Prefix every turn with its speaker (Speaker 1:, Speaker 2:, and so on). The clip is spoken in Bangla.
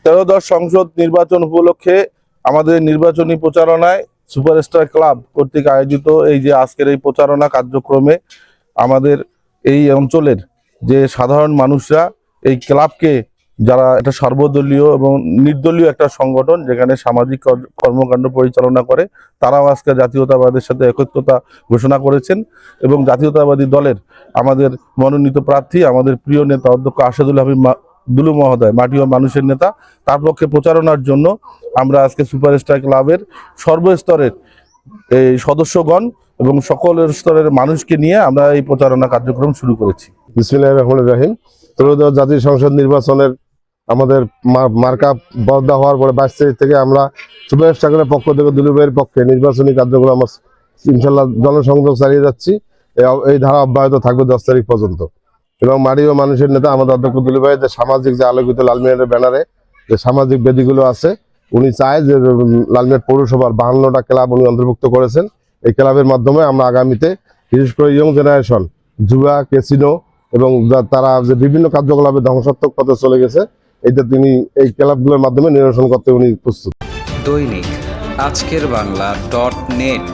Speaker 1: 13দশ সংসদ নির্বাচন উপলক্ষে আমাদের নির্বাচনী প্রচারণায় সুপারস্টার ক্লাব কর্তৃক আয়োজিত এই যে আজকের এই প্রচারণা কার্যক্রমে আমাদের এই অঞ্চলের যে সাধারণ মানুষরা এই ক্লাবকে, যারা একটা সর্বদলীয় এবং নির্দলীয় একটা সংগঠন যেখানে সামাজিক কর্মকাণ্ড পরিচালনা করে, তারাও আজকে জাতীয়তাবাদের সাথে একত্রতা ঘোষণা করেছেন এবং জাতীয়তাবাদী দলের আমাদের মনোনীত প্রার্থী, আমাদের প্রিয় নেতা অধ্যক্ষ আসাদুল হাবিব দুলু মহোদয়, মাটি ও মানুষের নেতা, তার পক্ষে প্রচারণার জন্য আমরা আজকে সুপারস্টার ক্লাবের সর্বস্তরের এই সদস্যগণ এবং সকলের স্তরের মানুষকে নিয়ে আমরা এই প্রচারণা কার্যক্রম শুরু করেছি।
Speaker 2: বিসমিল্লাহির রহমানির রহিম। ত্রয়োদশ জাতীয় সংসদ নির্বাচনের আমাদের মার্কা বদলা হওয়ার পরে 22 তারিখ থেকে আমরা সুপারস্টারের পক্ষ থেকে দুলু ভাইয়ের পক্ষে নির্বাচনী কার্যক্রম ইনশাল্লাহ জনসংযোগ চালিয়ে যাচ্ছি। এই ধারা অব্যাহত থাকবে 10 তারিখ পর্যন্ত। এবং মাটি ও মানুষের নেতা আমাদের অধ্যক্ষ দুলু ভাই যে সামাজিক যে আলোকিত লালমিয়ারের ব্যানারে যে সামাজিক বেদিগুলো আছে, উনি চায় যে লালমিয়ার পৌরসভার 52টা ক্লাব উনি অন্তর্ভুক্ত করেছেন। এই ক্লাবের মাধ্যমে আমরা আগামীতে বিশেষ করে ইয়ং জেনারেশন, জুয়া, ক্যাসিনো এবং তারা যে বিভিন্ন কার্যকলাপে ধ্বংসাত্মক পথে চলে গেছে, এটা তিনি এই ক্লাবগুলোর মাধ্যমে নিরসন করতে উনি প্রস্তুত।
Speaker 3: দৈনিক আজকের বাংলা .net